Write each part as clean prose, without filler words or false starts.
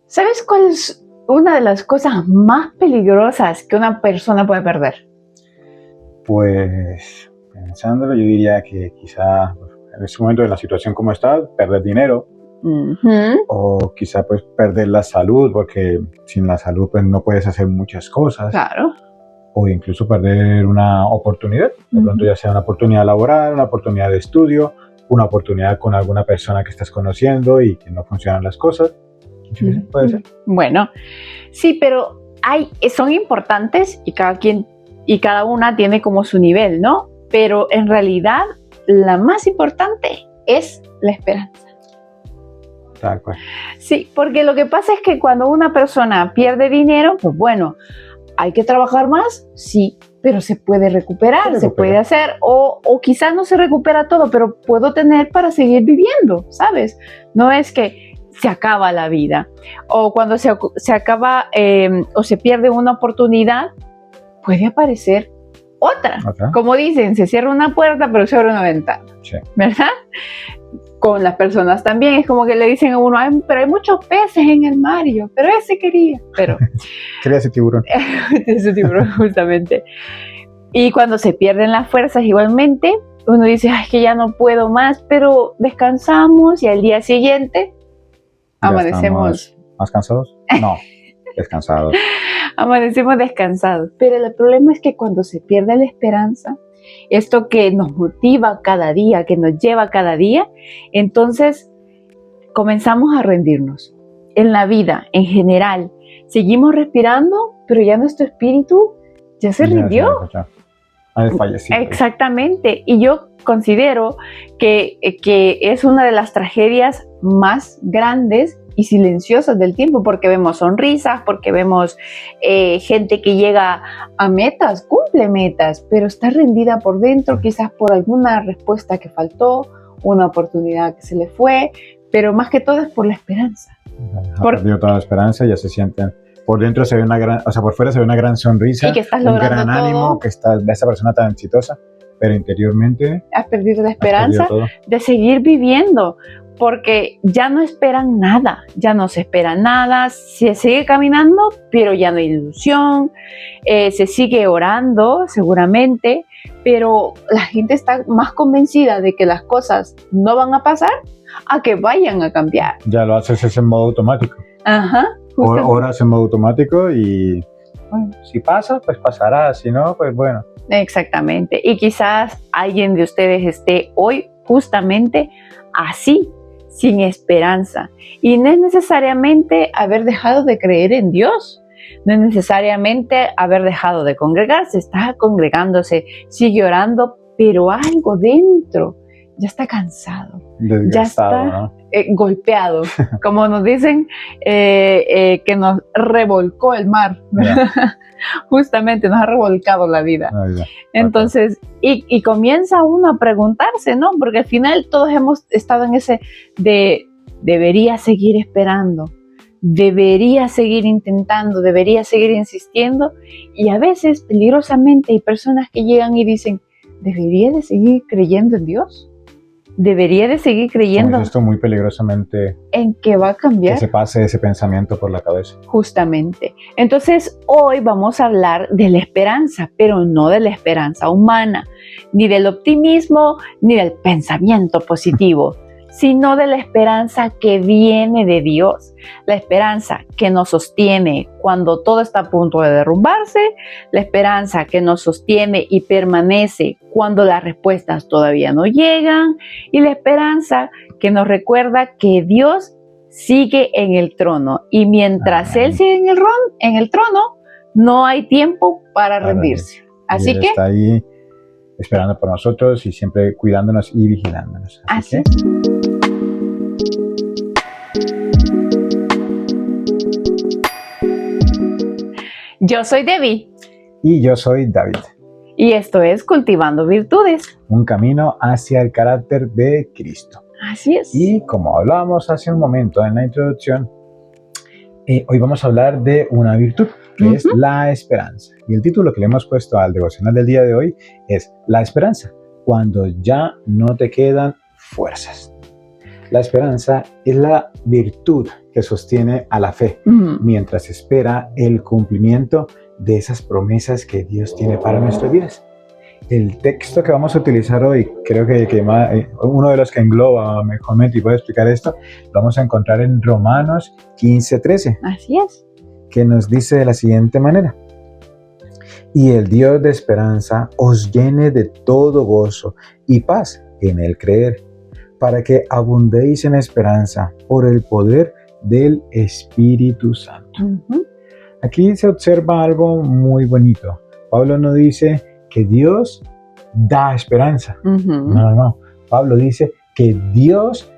¿Sabes cuál es una de las cosas más peligrosas que una persona puede perder? Pues pensándolo, yo diría que quizá en ese momento de la situación como está, perder dinero Ujú. o quizá pues perder la salud, porque sin la salud pues no puedes hacer muchas cosas, Claro. o incluso perder una oportunidad, de pronto ya sea una oportunidad laboral, una oportunidad de estudio, una oportunidad con alguna persona que estás conociendo y que no funcionan las cosas. Sí, puede ser. Bueno, sí, pero son importantes y cada quien y cada una tiene como su nivel, ¿no? Pero en realidad la más importante es la esperanza. Tal cual. Sí, porque lo que pasa es que cuando una persona pierde dinero, pues bueno, hay que trabajar más, sí, pero se puede recuperar, se puede hacer, o quizás no se recupera todo, pero puedo tener para seguir viviendo, ¿sabes? No es que se acaba la vida, o cuando se acaba o se pierde una oportunidad, puede aparecer otra. Como dicen, se cierra una puerta, pero se abre una ventana, sí. ¿Verdad? Con las personas también, es como que le dicen a uno, pero hay muchos peces en el mar, y yo, pero ese quería, pero... quería ese tiburón. Ese tiburón, justamente. Y cuando se pierden las fuerzas igualmente, uno dice, ay, que ya no puedo más, pero descansamos y al día siguiente amanecemos... ¿Más cansados? No, descansados. Amanecemos descansados. Pero el problema es que cuando se pierde la esperanza, esto que nos motiva cada día, que nos lleva cada día, entonces comenzamos a rendirnos. En la vida, en general, seguimos respirando, pero ya nuestro espíritu ya se rindió. Ha desfallecido. Exactamente. Y yo considero que es una de las tragedias más grandes y silenciosas del tiempo, porque vemos sonrisas, porque vemos gente que llega a metas, cumple metas, pero está rendida por dentro, quizás por alguna respuesta que faltó, una oportunidad que se le fue, pero más que todo es por la esperanza. Ha perdido toda la esperanza, ya se sienten... Por dentro se ve una gran, o sea, por fuera se ve una gran sonrisa, y que estás un gran ánimo, que esa persona tan exitosa, pero interiormente has perdido la esperanza de seguir viviendo, porque ya no esperan nada, ya no se espera nada, se sigue caminando, pero ya no hay ilusión, se sigue orando seguramente, pero la gente está más convencida de que las cosas no van a pasar a que vayan a cambiar. Ya lo haces en modo automático. Ajá. Horas en modo automático y bueno, si pasa, pues pasará, si no, pues bueno. Exactamente. Y quizás alguien de ustedes esté hoy justamente así, sin esperanza. Y no es necesariamente haber dejado de creer en Dios. No es necesariamente haber dejado de congregarse. Está congregándose, sigue orando, pero algo dentro ya está cansado. Desgastado, ya está, ¿no? Golpeado, como nos dicen, que nos revolcó el mar. Yeah. Justamente nos ha revolcado la vida. Yeah. Entonces, y comienza uno a preguntarse, ¿no? Porque al final todos hemos estado en ese de debería seguir esperando, debería seguir intentando, debería seguir insistiendo, y a veces peligrosamente hay personas que llegan y dicen, ¿debería de seguir creyendo en Dios? Debería de seguir creyendo esto muy peligrosamente en que va a cambiar. Que se pase ese pensamiento por la cabeza. Justamente. Entonces, hoy vamos a hablar de la esperanza, pero no de la esperanza humana, ni del optimismo, ni del pensamiento positivo, sino de la esperanza que viene de Dios, la esperanza que nos sostiene cuando todo está a punto de derrumbarse, la esperanza que nos sostiene y permanece cuando las respuestas todavía no llegan, y la esperanza que nos recuerda que Dios sigue en el trono, y mientras Él sigue en el trono, no hay tiempo para rendirse. Así que está ahí esperando por nosotros y siempre cuidándonos y vigilándonos. Así que yo soy Debbie. Y yo soy David. Y esto es Cultivando Virtudes. Un camino hacia el carácter de Cristo. Así es. Y como hablábamos hace un momento en la introducción, hoy vamos a hablar de una virtud, que es la esperanza. Y el título que le hemos puesto al devocional del día de hoy es La esperanza, cuando ya no te quedan fuerzas. La esperanza es la virtud que sostiene a la fe mientras espera el cumplimiento de esas promesas que Dios tiene para nuestras vidas. El texto que vamos a utilizar hoy, creo que uno de los que engloba mejormente y puede explicar esto, lo vamos a encontrar en Romanos 15:13. Así es. Que nos dice de la siguiente manera: y el Dios de esperanza os llene de todo gozo y paz en el creer, para que abundéis en esperanza por el poder del Espíritu Santo. Aquí se observa algo muy bonito. Pablo no dice que Dios da esperanza. No. Pablo dice que Dios,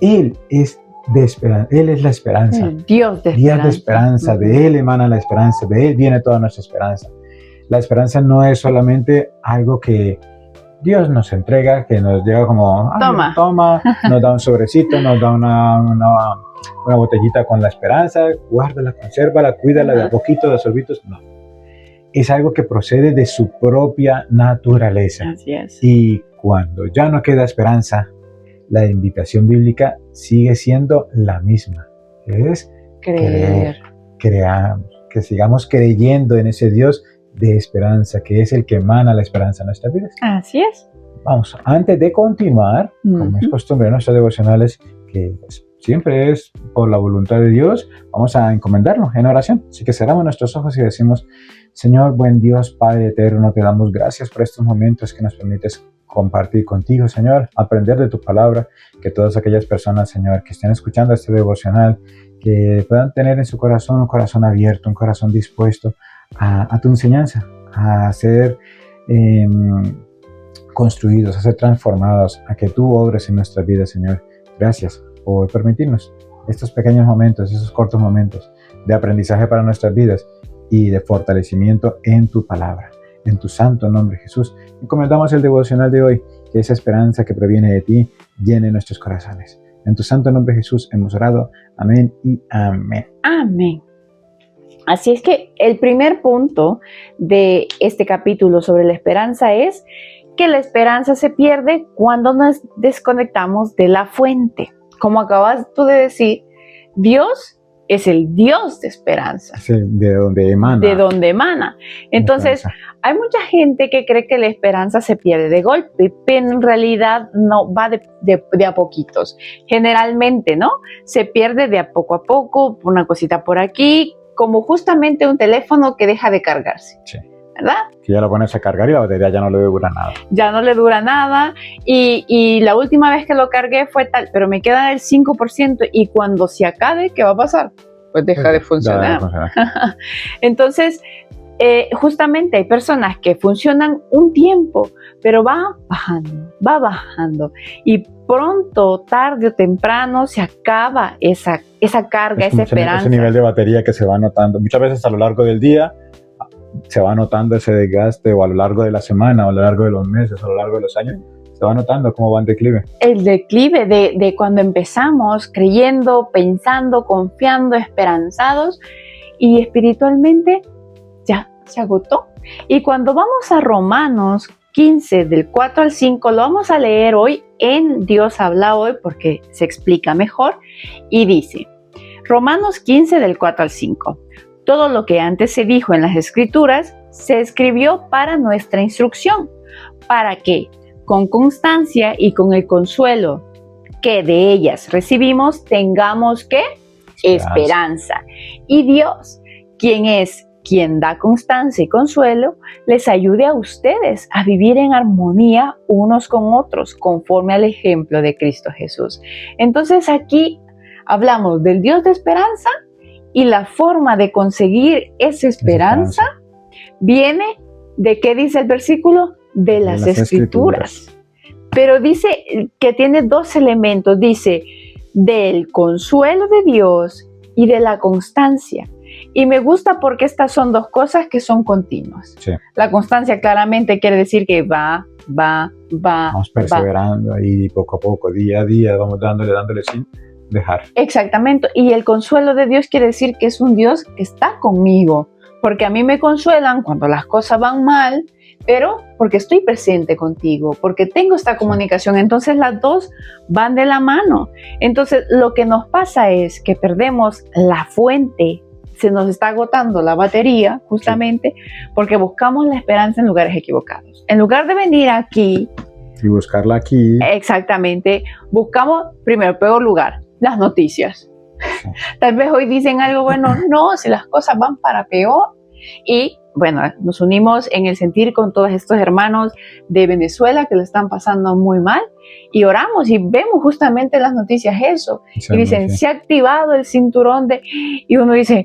Él es de esperanza. Él es la esperanza. Dios de esperanza. De Él emana la esperanza. De Él viene toda nuestra esperanza. La esperanza no es solamente algo que Dios nos entrega, que nos llega como, toma, nos da un sobrecito, nos da una botellita con la esperanza, guárdala, consérvala, cuídala de a poquito, de sorbitos. No. Es algo que procede de su propia naturaleza. Así es. Y cuando ya no queda esperanza, la invitación bíblica sigue siendo la misma. Es creer. Que sigamos creyendo en ese Dios de esperanza, que es el que emana la esperanza en nuestras vidas. Así es. Vamos, antes de continuar, como es costumbre en nuestros devocionales, que siempre es por la voluntad de Dios, vamos a encomendarlo en oración. Así que cerramos nuestros ojos y decimos: Señor, buen Dios, Padre eterno, te damos gracias por estos momentos que nos permites compartir contigo, Señor, aprender de tu palabra, que todas aquellas personas, Señor, que estén escuchando este devocional, que puedan tener en su corazón un corazón abierto, un corazón dispuesto a tu enseñanza, a ser construidos, a ser transformados, a que tú obres en nuestras vidas, Señor. Gracias por permitirnos estos pequeños momentos, esos cortos momentos de aprendizaje para nuestras vidas y de fortalecimiento en tu palabra. En tu santo nombre, Jesús, encomendamos el devocional de hoy, que esa esperanza que proviene de ti llene nuestros corazones. En tu santo nombre, Jesús, hemos orado. Amén y amén. Amén. Así es que el primer punto de este capítulo sobre la esperanza es que la esperanza se pierde cuando nos desconectamos de la fuente. Como acabas tú de decir, Dios es el Dios de esperanza. Sí, de donde emana. De donde emana. Entonces, hay mucha gente que cree que la esperanza se pierde de golpe, pero en realidad no, va de a poquitos. Generalmente, ¿no? Se pierde de a poco, una cosita por aquí, como justamente un teléfono que deja de cargarse. Sí. ¿Verdad? Que ya lo pones a cargar y la batería ya no le dura nada. Ya no le dura nada y la última vez que lo cargué fue tal, pero me queda el 5% y cuando se acabe, ¿qué va a pasar? Pues deja de funcionar. Entonces, justamente hay personas que funcionan un tiempo, pero va bajando y pronto, tarde o temprano se acaba esa carga, esa esperanza. Ese nivel de batería que se va notando. Muchas veces a lo largo del día se va notando ese desgaste, o a lo largo de la semana, o a lo largo de los meses, o a lo largo de los años, se va notando cómo va en declive. El declive de cuando empezamos creyendo, pensando, confiando, esperanzados, y espiritualmente ya se agotó. Y cuando vamos a Romanos 15, del 4 al 5, lo vamos a leer hoy en Dios habla hoy, porque se explica mejor, y dice, Romanos 15, del 4 al 5. Todo lo que antes se dijo en las Escrituras se escribió para nuestra instrucción, para que, con constancia y con el consuelo que de ellas recibimos, tengamos ¿qué? Esperanza. Y Dios, quien da constancia y consuelo, les ayude a ustedes a vivir en armonía unos con otros, conforme al ejemplo de Cristo Jesús. Entonces aquí hablamos del Dios de esperanza. Y la forma de conseguir esa esperanza viene de ¿qué dice el versículo? De las Escrituras. Pero dice que tiene dos elementos. Dice del consuelo de Dios y de la constancia. Y me gusta porque estas son dos cosas que son continuas. Sí. La constancia claramente quiere decir que va. Vamos perseverando ahí poco a poco, día a día, vamos dándole sin dejar. Exactamente, y el consuelo de Dios quiere decir que es un Dios que está conmigo, porque a mí me consuelan cuando las cosas van mal, pero porque estoy presente contigo, porque tengo esta comunicación. Entonces las dos van de la mano. Entonces lo que nos pasa es que perdemos la fuente, se nos está agotando la batería justamente porque buscamos la esperanza en lugares equivocados. En lugar de venir aquí y buscarla aquí. Exactamente, buscamos primero, peor lugar, las noticias. Sí. Tal vez hoy dicen algo bueno, no, si las cosas van para peor. Y bueno, nos unimos en el sentir con todos estos hermanos de Venezuela que lo están pasando muy mal y oramos y vemos justamente en las noticias eso. Y dicen, se ha activado el cinturón de... Y uno dice,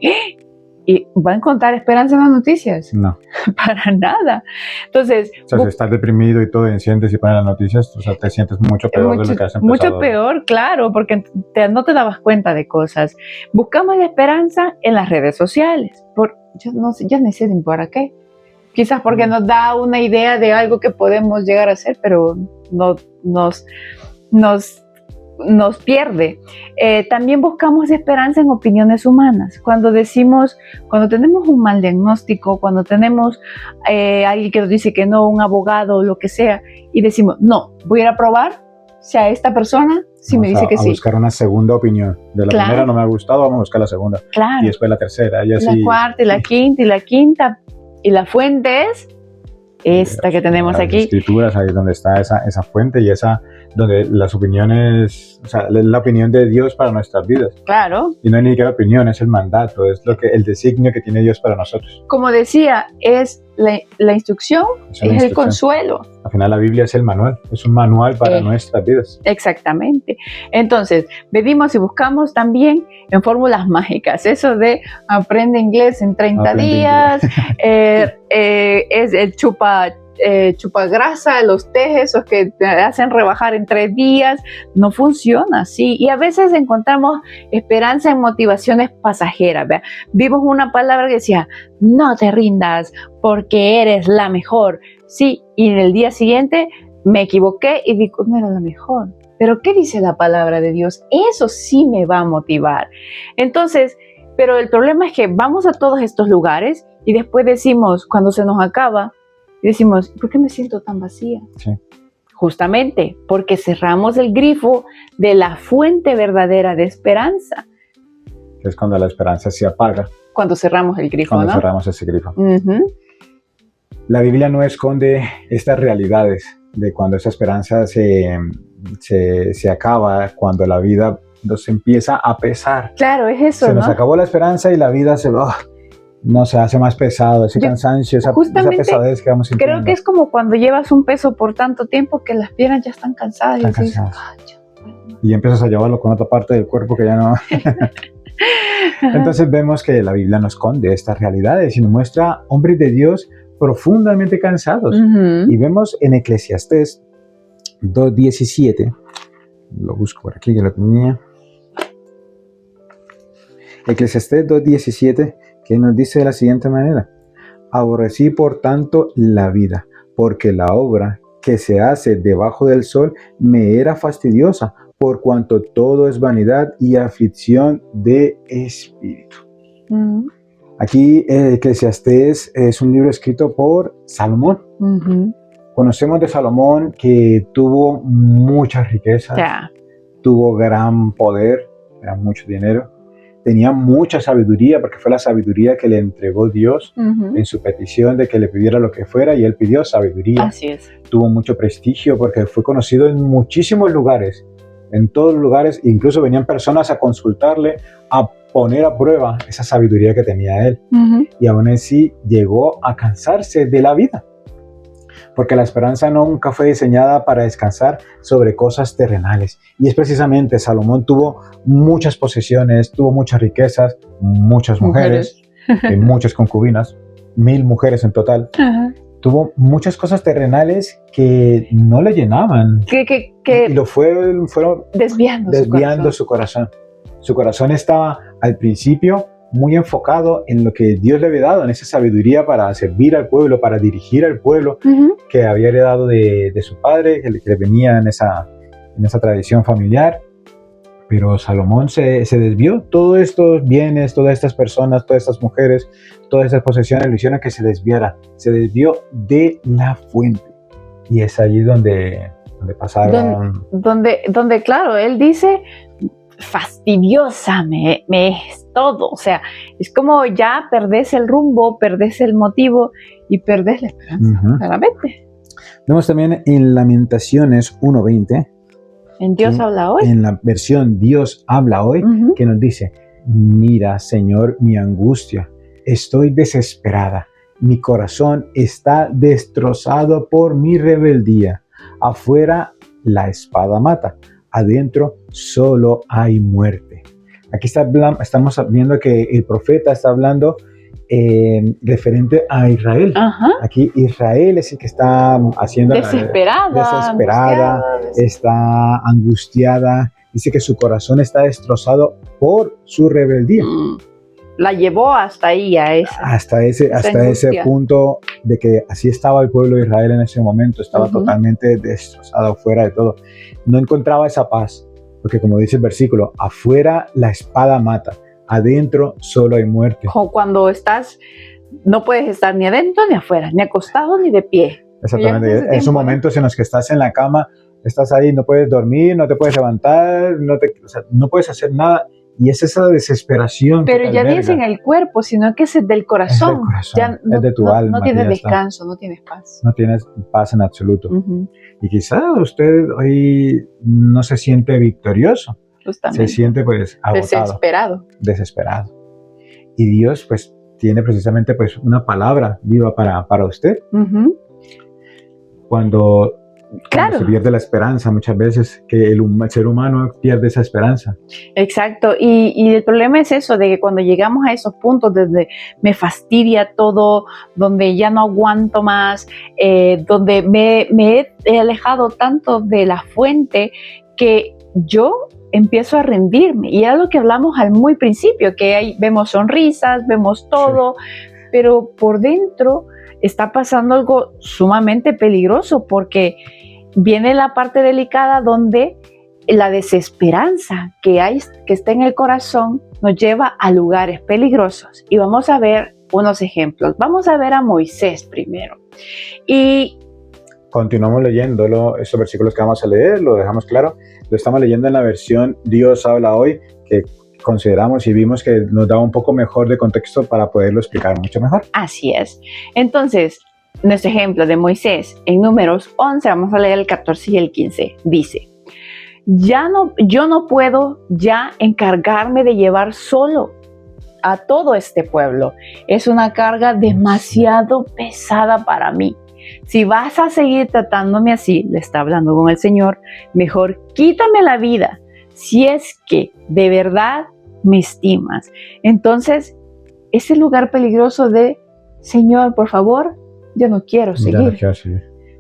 ¿y va a encontrar esperanza en las noticias? No. Para nada. Entonces... O sea, si estás deprimido y todo, enciendes y pones las noticias, o sea, te sientes mucho peor de lo que has empezado. Mucho peor, claro, porque no te dabas cuenta de cosas. Buscamos la esperanza en las redes sociales. Yo no sé, ya ni sé ni para qué. Quizás porque nos da una idea de algo que podemos llegar a hacer, pero nos pierde. También buscamos esperanza en opiniones humanas. Cuando tenemos un mal diagnóstico, cuando tenemos alguien que nos dice que no, un abogado, lo que sea, y decimos, no, voy a ir a probar si a esta persona me dice que sí. A buscar una segunda opinión. De la primera no me ha gustado, vamos a buscar la segunda. Claro. Y después la tercera. Y así. La cuarta, y la quinta, y la quinta. Y la fuente es esta que tenemos aquí. Las escrituras, ahí es donde está esa fuente y donde las opiniones, o sea, la opinión de Dios para nuestras vidas. Claro. Y no es ni siquiera opinión, es el mandato, es el designio que tiene Dios para nosotros. Como decía, es la instrucción, es el consuelo. Al final la Biblia es el manual, es un manual para nuestras vidas. Exactamente. Entonces, pedimos y buscamos también en fórmulas mágicas, eso de aprende inglés en 30 días, es el chupagrasa, los tés esos que te hacen rebajar en 3 días, no funciona así. Y a veces encontramos esperanza en motivaciones pasajeras. ¿Ve? Vimos una palabra que decía, no te rindas porque eres la mejor. Sí, y en el día siguiente me equivoqué y digo, no era la mejor. Pero ¿qué dice la palabra de Dios? Eso sí me va a motivar. Entonces, pero el problema es que vamos a todos estos lugares y después decimos, cuando se nos acaba, decimos, ¿por qué me siento tan vacía? Sí. Justamente porque cerramos el grifo de la fuente verdadera de esperanza. Es cuando la esperanza se apaga. Cuando cerramos el grifo, cuando ¿no? cerramos ese grifo. Uh-huh. La Biblia no esconde estas realidades de cuando esa esperanza se acaba, cuando la vida nos empieza a pesar. Claro, es eso, Se nos acabó la esperanza y la vida se hace más pesado, ese cansancio, esa pesadez que vamos sintiendo. Creo que es como cuando llevas un peso por tanto tiempo que las piernas ya están cansadas. Y empiezas a llevarlo con otra parte del cuerpo que ya no... Entonces vemos que la Biblia no esconde estas realidades y nos muestra hombres de Dios profundamente cansados. Uh-huh. Y vemos en Eclesiastés 2:17, lo busco por aquí, que lo tenía. Eclesiastés 2:17, que nos dice de la siguiente manera: aborrecí por tanto la vida, porque la obra que se hace debajo del sol me era fastidiosa, por cuanto todo es vanidad y aflicción de espíritu. Uh-huh. Aquí Eclesiastés es un libro escrito por Salomón. Uh-huh. Conocemos de Salomón que tuvo muchas riquezas, tuvo gran poder, era mucho dinero, tenía mucha sabiduría, porque fue la sabiduría que le entregó Dios en su petición de que le pidiera lo que fuera, y él pidió sabiduría. Así es. Tuvo mucho prestigio porque fue conocido en muchísimos lugares, en todos los lugares, incluso venían personas a consultarle, a poner a prueba esa sabiduría que tenía él. Uh-huh. Y aún así llegó a cansarse de la vida, porque la esperanza nunca fue diseñada para descansar sobre cosas terrenales. Y es precisamente, Salomón tuvo muchas posesiones, tuvo muchas riquezas, muchas mujeres. Muchas concubinas, 1000 mujeres en total. Uh-huh. Tuvo muchas cosas terrenales que no le llenaban. Y lo fueron desviando su corazón. Su corazón estaba al principio muy enfocado en lo que Dios le había dado, en esa sabiduría para servir al pueblo, para dirigir al pueblo, uh-huh, que había heredado de su padre, que le venía en esa tradición familiar. Pero Salomón se desvió. Todos estos bienes, todas estas personas, todas estas mujeres, todas estas posesiones lo hicieron que se desviara. Se desvió de la fuente. Y es allí donde pasaron... Donde, claro, él dice, fastidiosa me es todo. O sea, es como ya perdés el rumbo, perdés el motivo y perdés la esperanza, claramente. Vemos también en Lamentaciones 1:20. En Dios habla hoy. En la versión Dios habla hoy, que nos dice, mira, Señor, mi angustia, estoy desesperada, mi corazón está destrozado por mi rebeldía. Afuera la espada mata, adentro solo hay muerte. Aquí estamos viendo que el profeta está hablando referente a Israel. Aquí Israel es el que está haciendo desesperada, está angustiada. Dice que su corazón está destrozado por su rebeldía. La llevó hasta ahí, hasta ese punto de que así estaba el pueblo de Israel en ese momento. Estaba totalmente destrozado, fuera de todo. No encontraba esa paz, porque como dice el versículo, afuera la espada mata, adentro solo hay muerte. Como cuando no puedes estar ni adentro ni afuera, ni acostado ni de pie. Exactamente. En esos momentos en los que estás en la cama, estás ahí, no puedes dormir, no te puedes levantar, no puedes hacer nada. Y es esa desesperación. Pero ya no es en el cuerpo, sino que es del corazón. Es del corazón, es de tu alma. No tienes descanso, no tienes paz. No tienes paz en absoluto. Y quizá usted hoy no se siente victorioso. Justamente. Se siente pues agotado. Desesperado. Y Dios pues tiene precisamente pues una palabra viva para usted. Cuando se pierde la esperanza, muchas veces que el ser humano pierde esa esperanza. Exacto, y el problema es eso, de que cuando llegamos a esos puntos donde me fastidia todo, donde ya no aguanto más, donde me he alejado tanto de la fuente que yo empiezo a rendirme. Y era lo que hablamos al muy principio, que ahí vemos sonrisas, vemos todo, pero por dentro está pasando algo sumamente peligroso, porque viene la parte delicada donde la desesperanza que está en el corazón nos lleva a lugares peligrosos. Y vamos a ver unos ejemplos. Vamos a ver a Moisés primero. Y continuamos leyéndolo, estos versículos que vamos a leer, lo dejamos claro. Lo estamos leyendo en la versión Dios habla hoy, que consideramos y vimos que nos da un poco mejor de contexto para poderlo explicar mucho mejor. Así es. Entonces, nuestro ejemplo de Moisés en Números 11, vamos a leer el 14 y el 15. Dice, yo no puedo ya encargarme de llevar solo a todo este pueblo. Es una carga demasiado pesada para mí. Si vas a seguir tratándome así, le está hablando con el Señor, mejor quítame la vida, si es que de verdad me estimas. Entonces, ese lugar peligroso de, Señor, por favor, yo no quiero seguir.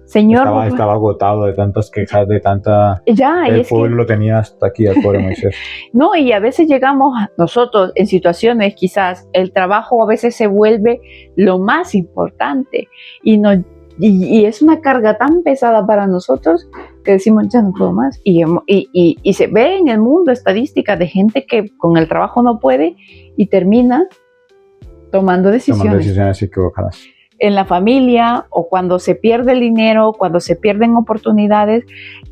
Señor, estaba agotado de tantas quejas, de tanta... el pueblo lo tenía hasta aquí, al pobre Moisés. No, y a veces llegamos nosotros en situaciones, quizás el trabajo a veces se vuelve lo más importante y es una carga tan pesada para nosotros que decimos, ya no puedo más. Y se ve en el mundo estadísticas de gente que con el trabajo no puede y termina tomando decisiones equivocadas. En la familia, o cuando se pierde el dinero, cuando se pierden oportunidades,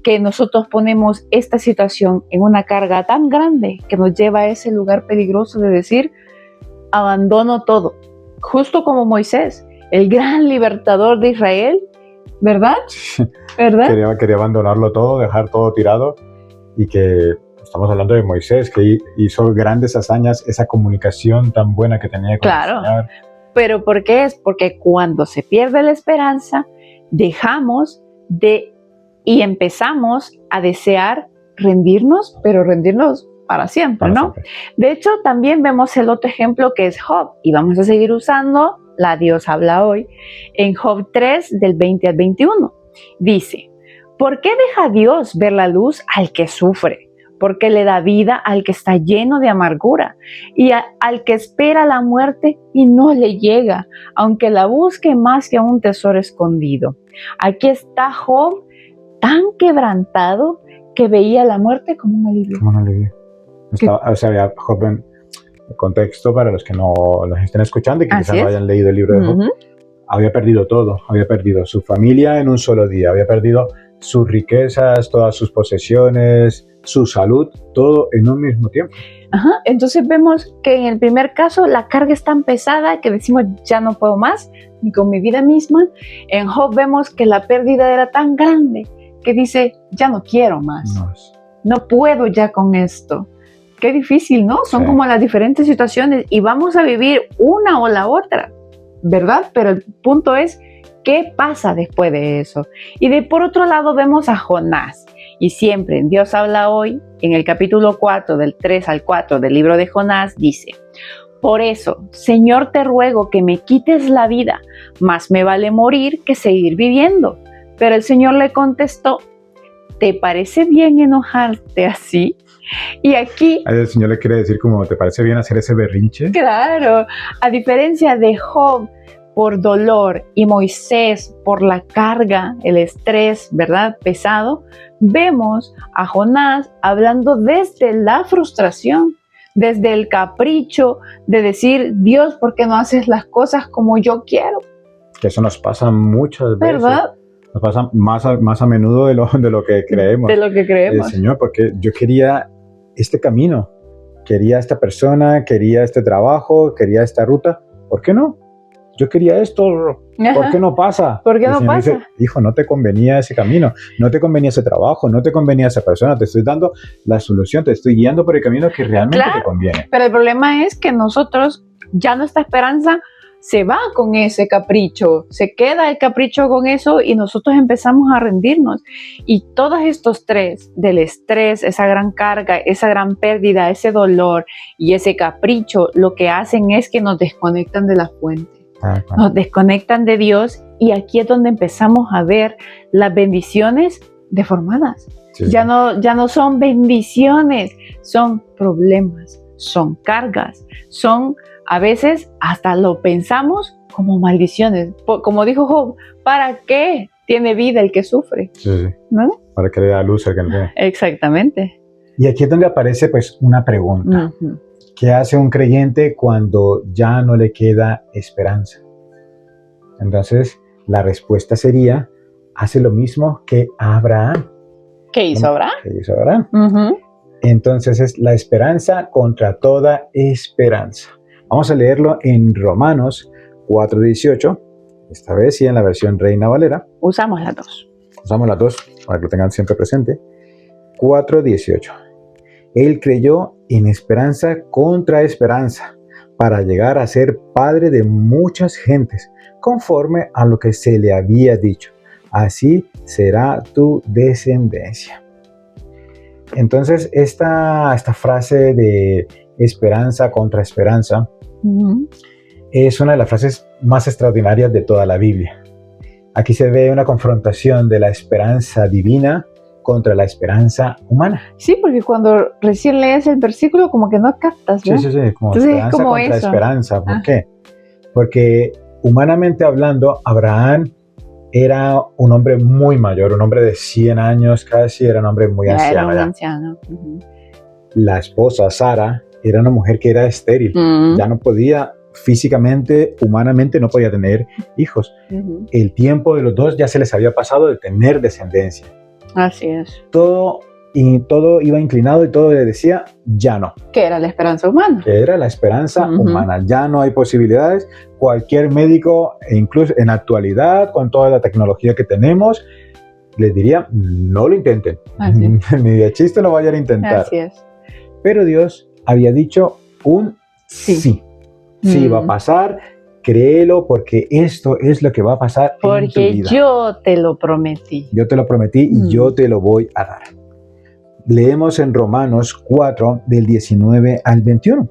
que nosotros ponemos esta situación en una carga tan grande que nos lleva a ese lugar peligroso de decir, abandono todo. Justo como Moisés, el gran libertador de Israel, ¿verdad? ¿Verdad? Quería abandonarlo todo, dejar todo tirado, y que estamos hablando de Moisés, que hizo grandes hazañas, esa comunicación tan buena que tenía con el Señor. ¿Pero por qué es? Porque cuando se pierde la esperanza, dejamos y empezamos a desear rendirnos, pero rendirnos para siempre, ¿no? De hecho, también vemos el otro ejemplo que es Job, y vamos a seguir usando la Dios habla hoy, en Job 3, del 20 al 21. Dice, ¿por qué deja Dios ver la luz al que sufre? Porque le da vida al que está lleno de amargura y al que espera la muerte y no le llega, aunque la busque más que a un tesoro escondido. Aquí está Job tan quebrantado que veía la muerte como un alivio. O sea, Job, en contexto para los que no los estén escuchando y que quizás no hayan leído el libro de Job, había perdido todo, había perdido su familia en un solo día, había perdido sus riquezas, todas sus posesiones, su salud, todo en un mismo tiempo. Ajá. Entonces vemos que en el primer caso la carga es tan pesada que decimos ya no puedo más, ni con mi vida misma. En Job vemos que la pérdida era tan grande que dice ya no quiero más, no puedo ya con esto. Qué difícil, ¿no? Son como las diferentes situaciones y vamos a vivir una o la otra, ¿verdad? Pero el punto es, ¿qué pasa después de eso? Y por otro lado vemos a Jonás. Y siempre en Dios habla hoy, en el capítulo 4, del 3 al 4 del libro de Jonás, dice: por eso, Señor, te ruego que me quites la vida, más me vale morir que seguir viviendo. Pero el Señor le contestó: ¿te parece bien enojarte así? Y aquí... El Señor le quiere decir como, ¿te parece bien hacer ese berrinche? Claro, a diferencia de Job, por dolor, y Moisés por la carga, el estrés, ¿verdad? Pesado, vemos a Jonás hablando desde la frustración, desde el capricho de decir, Dios, ¿por qué no haces las cosas como yo quiero? Que eso nos pasa muchas veces. ¿Verdad? Nos pasa más a menudo de lo que creemos. De lo que creemos. Señor, porque yo quería este camino, quería esta persona, quería este trabajo, quería esta ruta. ¿Por qué no? Yo quería esto, ¿por qué no pasa? ¿Por qué no pasa? Dice, hijo, no te convenía ese camino, no te convenía ese trabajo, no te convenía esa persona, te estoy dando la solución, te estoy guiando por el camino que realmente te conviene. Pero el problema es que nosotros, ya nuestra esperanza se va con ese capricho, se queda el capricho con eso y nosotros empezamos a rendirnos. Y todos estos tres, del estrés, esa gran carga, esa gran pérdida, ese dolor y ese capricho, lo que hacen es que nos desconectan de la fuente. Nos desconectan de Dios y aquí es donde empezamos a ver las bendiciones deformadas. Sí. Ya no son bendiciones, son problemas, son cargas, son a veces hasta lo pensamos como maldiciones. Como dijo Job, ¿para qué tiene vida el que sufre? Sí. ¿No? Para que le da luz al que no tiene. Exactamente. Y aquí es donde aparece pues una pregunta. ¿Qué hace un creyente cuando ya no le queda esperanza? Entonces, la respuesta sería, hace lo mismo que Abraham. ¿Qué hizo Abraham? ¿Qué hizo Abraham? Entonces, es la esperanza contra toda esperanza. Vamos a leerlo en Romanos 4:18, esta vez sí en la versión Reina Valera. Usamos las dos. Usamos las dos, para que lo tengan siempre presente. 4:18. Él creyó en esperanza contra esperanza, para llegar a ser padre de muchas gentes, conforme a lo que se le había dicho. Así será tu descendencia. Entonces, esta frase de esperanza contra esperanza es una de las frases más extraordinarias de toda la Biblia. Aquí se ve una confrontación de la esperanza divina contra la esperanza humana. Sí, porque cuando recién lees el versículo como que no captas, ¿no? Sí, como entonces, esperanza como contra eso. Esperanza. ¿Por qué? Porque humanamente hablando, Abraham era un hombre muy mayor, un hombre de 100 años casi, era un hombre muy anciano. Era un anciano. La esposa, Sara, era una mujer que era estéril, ya no podía físicamente, humanamente, no podía tener hijos. El tiempo de los dos ya se les había pasado de tener descendencia. Así es. Todo iba inclinado y todo le decía, ya no. Que era la esperanza humana. Que era la esperanza humana. Ya no hay posibilidades. Cualquier médico, incluso en la actualidad, con toda la tecnología que tenemos, les diría, no lo intenten. Ni de chiste lo vayan a intentar. Así es. Pero Dios había dicho un sí. Sí va a pasar. Créelo porque esto es lo que va a pasar en tu vida. Porque yo te lo prometí. Yo te lo prometí y yo te lo voy a dar. Leemos en Romanos 4, del 19 al 21.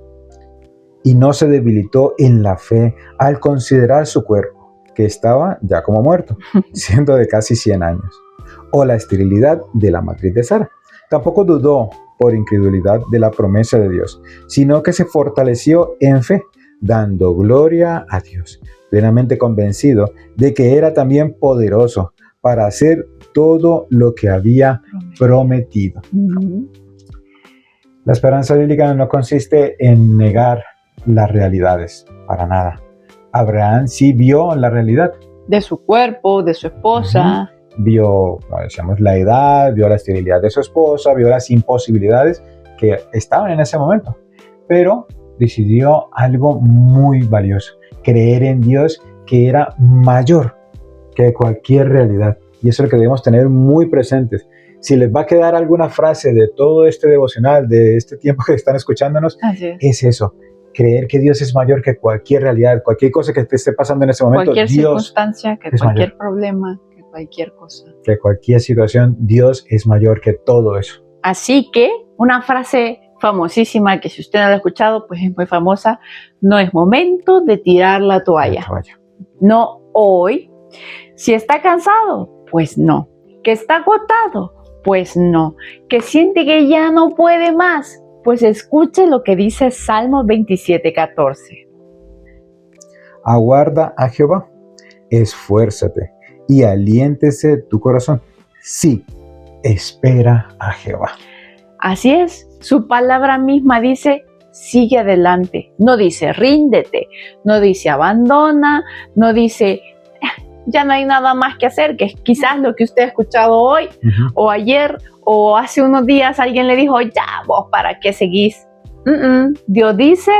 Y no se debilitó en la fe al considerar su cuerpo, que estaba ya como muerto, siendo de casi 100 años, o la esterilidad de la matriz de Sara. Tampoco dudó por incredulidad de la promesa de Dios, sino que se fortaleció en fe, dando gloria a Dios, plenamente convencido de que era también poderoso para hacer todo lo que había prometido. La esperanza bíblica no consiste en negar las realidades, para nada. Abraham sí vio la realidad. De su cuerpo, de su esposa. Vio, como decíamos, la edad, vio la esterilidad de su esposa, vio las imposibilidades que estaban en ese momento. Pero decidió algo muy valioso, creer en Dios que era mayor que cualquier realidad. Y eso es lo que debemos tener muy presentes. Si les va a quedar alguna frase de todo este devocional, de este tiempo que están escuchándonos, es eso. Creer que Dios es mayor que cualquier realidad, cualquier cosa que te esté pasando en ese momento. Cualquier Dios circunstancia, que es cualquier mayor. problema, que cualquier cosa. Que cualquier situación, Dios es mayor que todo eso. Así que una frase famosísima que si usted no la ha escuchado, pues es muy famosa: no es momento de tirar la toalla. No hoy. Si está cansado, pues no. Que está agotado, pues no. Que siente que ya no puede más, pues escuche lo que dice Salmo 27:14. Aguarda a Jehová, esfuérzate y aliéntese tu corazón. Sí, espera a Jehová. Así es, su palabra misma dice: sigue adelante. No dice ríndete, no dice abandona, no dice ya no hay nada más que hacer, que es quizás lo que usted ha escuchado hoy o ayer o hace unos días alguien le dijo: ya vos, ¿para qué seguís? Dios dice: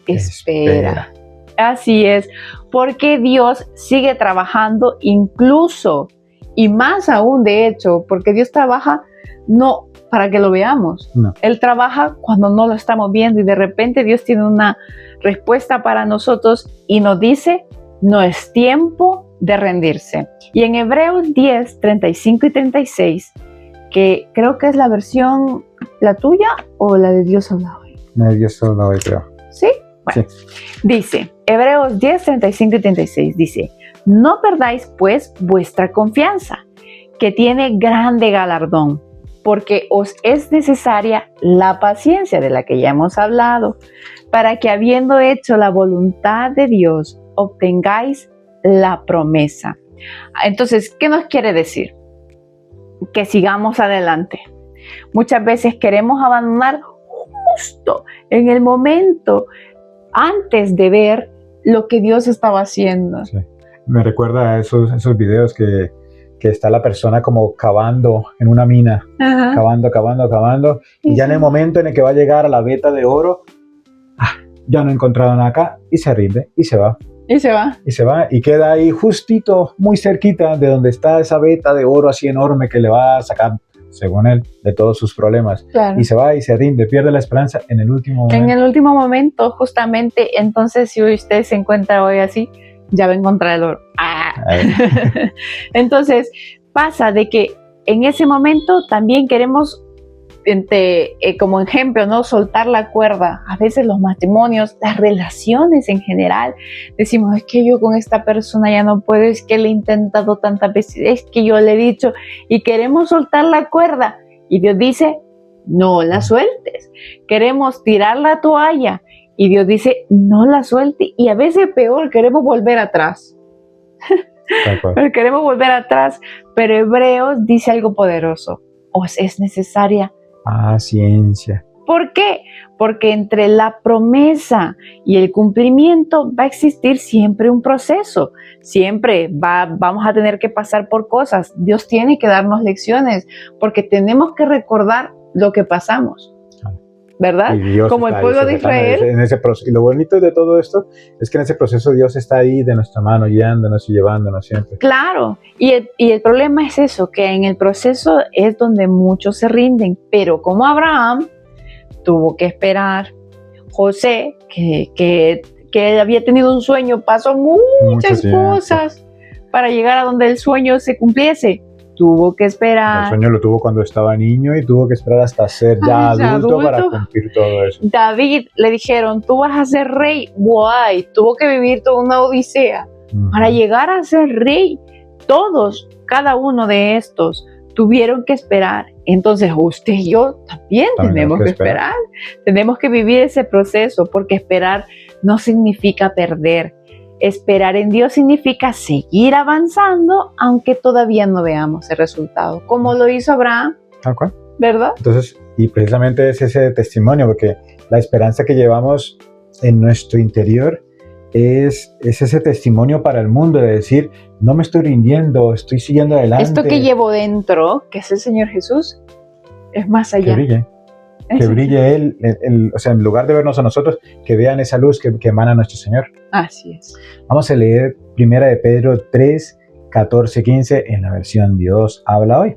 espera. Así es, porque Dios sigue trabajando incluso, y más aún de hecho, porque Dios trabaja no para que lo veamos. No. Él trabaja cuando no lo estamos viendo y de repente Dios tiene una respuesta para nosotros y nos dice: no es tiempo de rendirse. Y en Hebreos 10, 35 y 36, que creo que es la versión, ¿la tuya o la de Dios habla hoy? La de Dios habla hoy, creo. ¿Sí? Bueno, sí. Dice, Hebreos 10, 35 y 36, dice: no perdáis pues vuestra confianza, que tiene grande galardón, porque os es necesaria la paciencia de la que ya hemos hablado, para que habiendo hecho la voluntad de Dios, obtengáis la promesa. Entonces, ¿qué nos quiere decir? Que sigamos adelante. Muchas veces queremos abandonar justo en el momento antes de ver lo que Dios estaba haciendo. Sí. Me recuerda a esos videos que está la persona como cavando en una mina, cavando, y ya en el momento en el que va a llegar a la veta de oro, ya no he encontrado nada acá, y se rinde, y se va. Y se va. Y queda ahí justito, muy cerquita de donde está esa veta de oro así enorme que le va a sacar, según él, de todos sus problemas. Claro. Y se va y se rinde, pierde la esperanza en el último momento. En el último momento, justamente. Entonces, si usted se encuentra hoy así, ya va a encontrar el oro. Entonces, pasa de que en ese momento también queremos, como ejemplo, ¿no?, soltar la cuerda. A veces los matrimonios, las relaciones en general, decimos: es que yo con esta persona ya no puedo, es que le he intentado tantas veces, es que yo le he dicho, y queremos soltar la cuerda. Y Dios dice: no la sueltes. Queremos tirar la toalla y Dios dice: no la suelte. Y a veces peor, queremos volver atrás. Queremos volver atrás, pero Hebreos dice algo poderoso: os es necesaria paciencia. ¿Por qué? Porque entre la promesa y el cumplimiento va a existir siempre un proceso. Siempre vamos a tener que pasar por cosas. Dios tiene que darnos lecciones porque tenemos que recordar lo que pasamos, ¿verdad? Como el pueblo de Israel. En ese proceso. Y lo bonito de todo esto es que en ese proceso Dios está ahí de nuestra mano, guiándonos y llevándonos siempre. Claro, y el problema es eso, que en el proceso es donde muchos se rinden, pero como Abraham tuvo que esperar, José, que había tenido un sueño, pasó muchas cosas para llegar a donde el sueño se cumpliese. Tuvo que esperar. El sueño lo tuvo cuando estaba niño y tuvo que esperar hasta ser ya adulto para cumplir todo eso. David, le dijeron: tú vas a ser rey. Guay, tuvo que vivir toda una odisea para llegar a ser rey. Todos, cada uno de estos tuvieron que esperar. Entonces usted y yo también tenemos que esperar. Tenemos que vivir ese proceso, porque esperar no significa perder. Esperar en Dios significa seguir avanzando aunque todavía no veamos el resultado, como lo hizo Abraham, ¿verdad? ¿Verdad? Entonces, Y precisamente es ese testimonio, porque la esperanza que llevamos en nuestro interior es ese testimonio para el mundo de decir, no me estoy rindiendo, estoy siguiendo adelante. Esto que llevo dentro, que es el Señor Jesús, es más allá. Que brille Él, o sea, en lugar de vernos a nosotros, que vean esa luz que emana nuestro Señor. Así es. Vamos a leer 1 de Pedro 3, 14, 15 en la versión Dios habla hoy.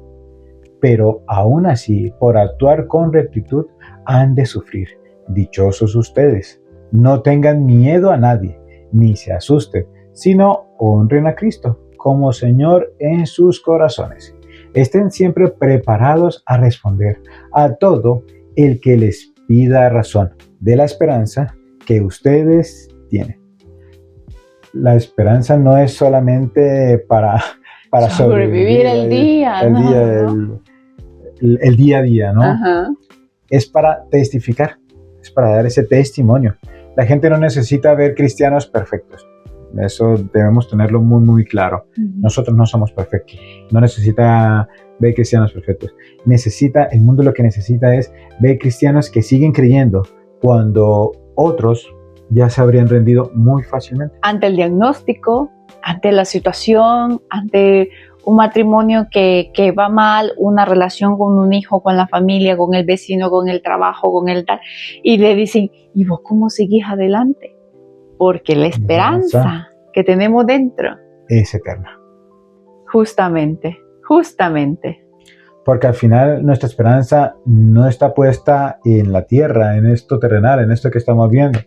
Pero aún así, por actuar con rectitud, han de sufrir. Dichosos ustedes. No tengan miedo a nadie, ni se asusten, sino honren a Cristo como Señor en sus corazones. Estén siempre preparados a responder a todo el que les pida razón de la esperanza que ustedes tienen. La esperanza no es solamente para sobrevivir el día, el día a día, ¿no? Ajá. Es para testificar, es para dar ese testimonio. La gente no necesita ver cristianos perfectos. Eso debemos tenerlo muy, muy claro. Nosotros no somos perfectos. No necesita ver cristianos perfectos. El mundo lo que necesita es ver cristianos que siguen creyendo cuando otros ya se habrían rendido muy fácilmente. Ante el diagnóstico, ante la situación, ante un matrimonio que va mal, una relación con un hijo, con la familia, con el vecino, con el trabajo, con el tal, y le dicen, ¿y vos cómo seguís adelante? Porque la esperanza que tenemos dentro es eterna. Justamente. Porque al final nuestra esperanza no está puesta en la tierra, en esto terrenal, en esto que estamos viendo.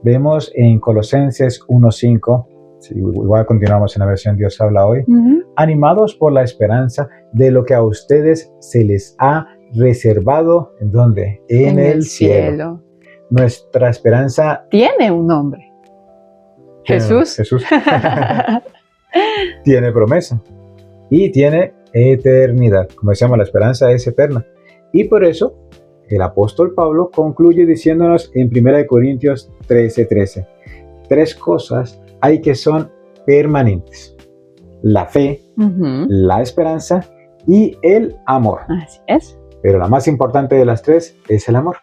Vemos en Colosenses 1:5, igual continuamos en la versión Dios habla hoy, animados por la esperanza de lo que a ustedes se les ha reservado, ¿en dónde? En el cielo. Nuestra esperanza tiene un nombre. Jesús. Tiene promesa y tiene eternidad. Como decíamos, la esperanza es eterna. Y por eso el apóstol Pablo concluye diciéndonos en 1 Corintios 13:13, 3 cosas hay que son permanentes: la fe, la esperanza y el amor. Así es. Pero la más importante de las 3 es el amor.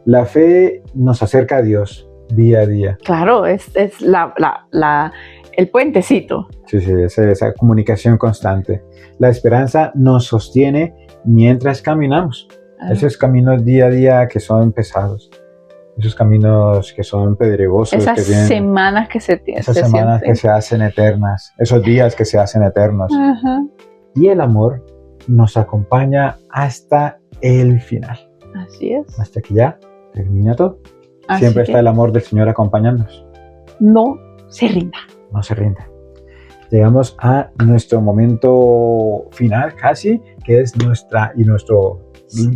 La fe nos acerca a Dios día a día. Claro, es el puentecito. Sí, esa comunicación constante. La esperanza nos sostiene mientras caminamos. Esos caminos día a día que son pesados. Esos caminos que son pedregosos. Esas semanas que se tienen. Esas semanas que se hacen eternas. Esos días que se hacen eternos. Y el amor nos acompaña hasta el final. Así es. Hasta que ya termina todo. Siempre está el amor del Señor acompañándonos. No se rinda. No se rinda. Llegamos a nuestro momento final casi, que es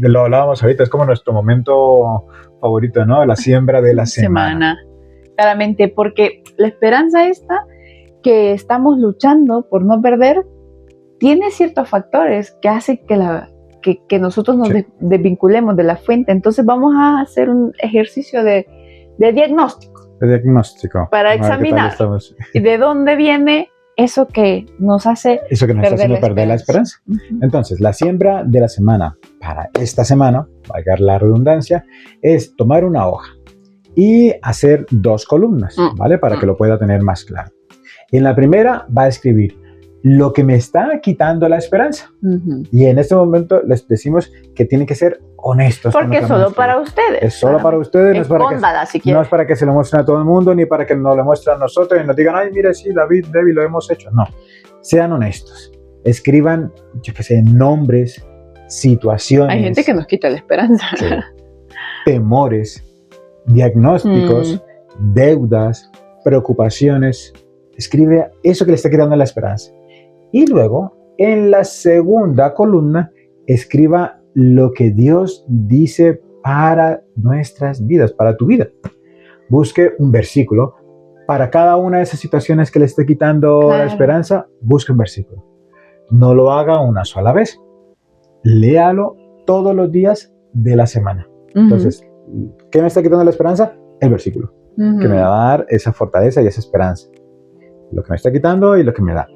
lo hablábamos ahorita, es como nuestro momento favorito, ¿no? La siembra de la semana. Claramente, porque la esperanza esta que estamos luchando por no perder, tiene ciertos factores que hacen que nosotros nos desvinculemos de la fuente. Entonces vamos a hacer un ejercicio de diagnóstico. Para examinar y de dónde viene eso que nos hace perder la esperanza. Entonces, la siembra de la semana para esta semana, valga la redundancia, es tomar una hoja y hacer 2 columnas, ¿vale? Para que lo pueda tener más claro. En la primera va a escribir lo que me está quitando la esperanza. Y en este momento les decimos que tienen que ser honestos. Porque es solo para ustedes. Es solo para ustedes. No es para que se lo muestren a todo el mundo, ni para que nos lo muestren a nosotros y nos digan, ay, mire, sí, David, Debbie, lo hemos hecho. No, sean honestos. Escriban, nombres, situaciones. Hay gente que nos quita la esperanza. Temores, diagnósticos, deudas, preocupaciones. Escribe eso que le está quitando la esperanza. Y luego, en la segunda columna, escriba lo que Dios dice para nuestras vidas, para tu vida. Busque un versículo. Para cada una de esas situaciones que le esté quitando la esperanza, busque un versículo. No lo haga una sola vez. Léalo todos los días de la semana. Entonces, ¿qué me está quitando la esperanza? El versículo. Que me va a dar esa fortaleza y esa esperanza. Lo que me está quitando y lo que me da.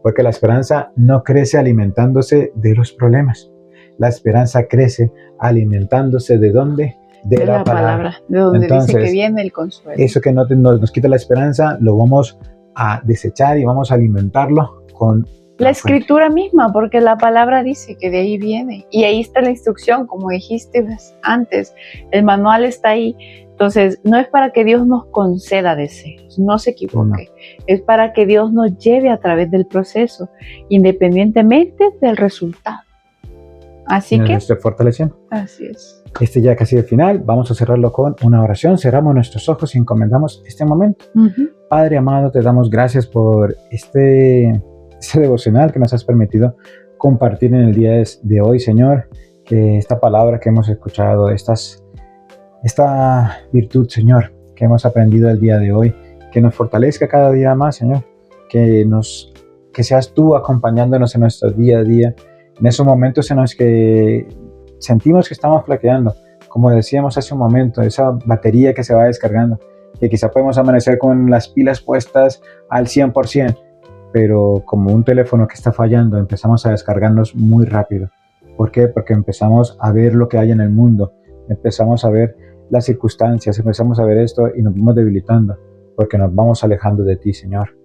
Porque la esperanza no crece alimentándose de los problemas. La esperanza crece alimentándose ¿de dónde? De la palabra. De donde Entonces, dice que viene el consuelo. Eso que nos quita la esperanza, lo vamos a desechar y vamos a alimentarlo con la escritura misma, porque la palabra dice que de ahí viene. Y ahí está la instrucción, como dijiste antes. El manual está ahí. Entonces, no es para que Dios nos conceda deseos, no se equivoque. No. Es para que Dios nos lleve a través del proceso, independientemente del resultado. Así que... Nos esté fortaleciendo. Así es. Ya casi el final, vamos a cerrarlo con una oración. Cerramos nuestros ojos y encomendamos este momento. Padre amado, te damos gracias por este devocional que nos has permitido compartir en el día de hoy, Señor. Que esta palabra que hemos escuchado, esta virtud, Señor, que hemos aprendido el día de hoy, que nos fortalezca cada día más, Señor. Que seas tú acompañándonos en nuestro día a día, en esos momentos en los que sentimos que estamos flaqueando, como decíamos hace un momento, esa batería que se va descargando, que quizá podemos amanecer con las pilas puestas al 100%, pero como un teléfono que está fallando, empezamos a descargarnos muy rápido. ¿Por qué? Porque empezamos a ver lo que hay en el mundo, empezamos a ver las circunstancias, empezamos a ver esto y nos vamos debilitando, porque nos vamos alejando de ti, Señor.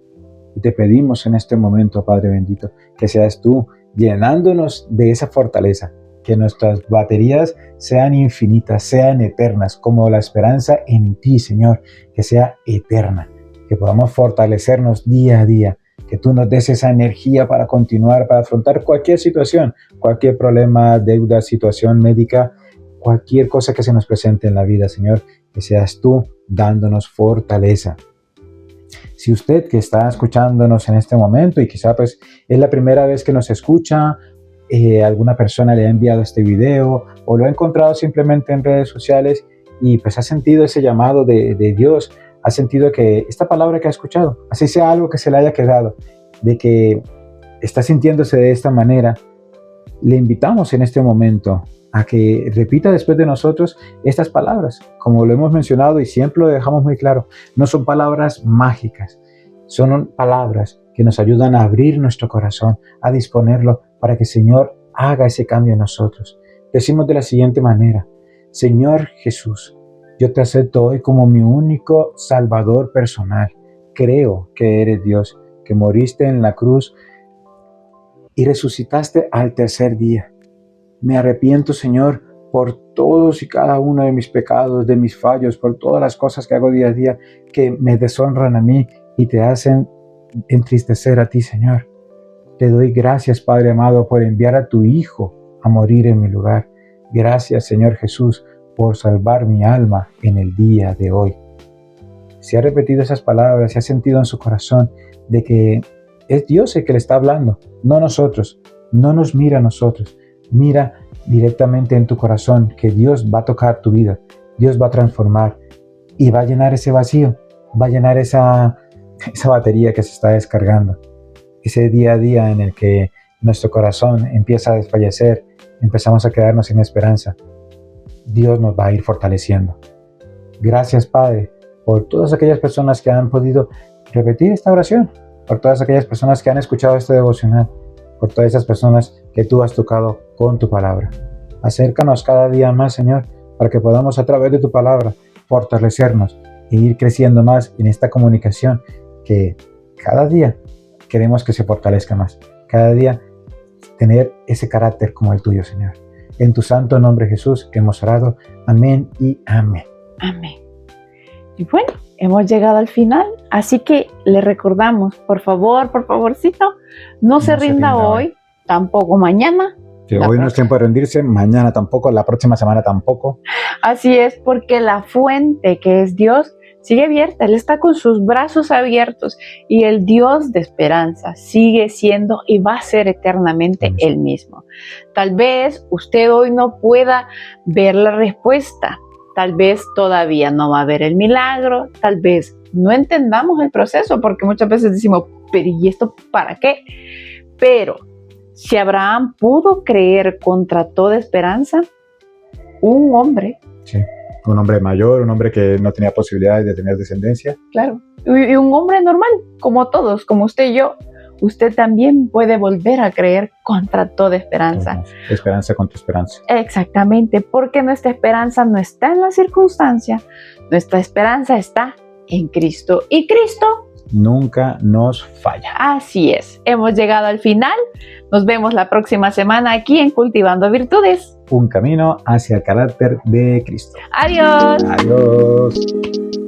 Y te pedimos en este momento, Padre bendito, que seas tú llenándonos de esa fortaleza, que nuestras baterías sean infinitas, sean eternas, como la esperanza en ti, Señor, que sea eterna, que podamos fortalecernos día a día, que tú nos des esa energía para continuar, para afrontar cualquier situación, cualquier problema, deuda, situación médica, cualquier cosa que se nos presente en la vida, Señor, que seas tú dándonos fortaleza. Si usted que está escuchándonos en este momento y quizá pues es la primera vez que nos escucha, alguna persona le ha enviado este video o lo ha encontrado simplemente en redes sociales y pues ha sentido ese llamado de Dios, ha sentido que esta palabra que ha escuchado, así sea algo que se le haya quedado, de que está sintiéndose de esta manera, le invitamos en este momento a que repita después de nosotros estas palabras. Como lo hemos mencionado y siempre lo dejamos muy claro, no son palabras mágicas, son palabras que nos ayudan a abrir nuestro corazón, a disponerlo para que el Señor haga ese cambio en nosotros. Decimos de la siguiente manera: Señor Jesús, yo te acepto hoy como mi único Salvador personal. Creo que eres Dios, que moriste en la cruz y resucitaste al tercer día. Me arrepiento, Señor, por todos y cada uno de mis pecados, de mis fallos, por todas las cosas que hago día a día que me deshonran a mí y te hacen entristecer a ti, Señor. Te doy gracias, Padre amado, por enviar a tu Hijo a morir en mi lugar. Gracias, Señor Jesús, por salvar mi alma en el día de hoy. Si ha repetido esas palabras, si ha sentido en su corazón de que es Dios el que le está hablando, no nosotros, no nos mira a nosotros, mira directamente en tu corazón que Dios va a tocar tu vida, Dios va a transformar y va a llenar ese vacío, va a llenar esa batería que se está descargando, ese día a día en el que nuestro corazón empieza a desfallecer, empezamos a quedarnos sin esperanza. Dios nos va a ir fortaleciendo. Gracias, Padre, por todas aquellas personas que han podido repetir esta oración, por todas aquellas personas que han escuchado este devocional, por todas esas personas que tú has tocado con tu palabra. Acércanos cada día más, Señor, para que podamos a través de tu palabra fortalecernos e ir creciendo más en esta comunicación que cada día queremos que se fortalezca más. Cada día tener ese carácter como el tuyo, Señor. En tu santo nombre, Jesús, hemos orado. Amén y amén. Amén. Y bueno, hemos llegado al final, así que le recordamos, por favorcito, no se rinda hoy, tampoco mañana. Sí, hoy no es tiempo de rendirse, mañana tampoco, la próxima semana tampoco. Así es, porque la fuente que es Dios sigue abierta, Él está con sus brazos abiertos y el Dios de esperanza sigue siendo y va a ser eternamente Él mismo. Tal vez usted hoy no pueda ver la respuesta, tal vez todavía no va a ver el milagro, tal vez no entendamos el proceso, porque muchas veces decimos, pero ¿y esto para qué? Pero si Abraham pudo creer contra toda esperanza, un hombre... Sí. Un hombre mayor, un hombre que no tenía posibilidades de tener descendencia. Claro, y un hombre normal, como todos, como usted y yo, usted también puede volver a creer contra toda esperanza. Esperanza contra esperanza. Exactamente, porque nuestra esperanza no está en la circunstancia, nuestra esperanza está en Cristo. Y Cristo nunca nos falla. Así es, hemos llegado al final. Nos vemos la próxima semana aquí en Cultivando Virtudes. Un camino hacia el carácter de Cristo. Adiós. Adiós.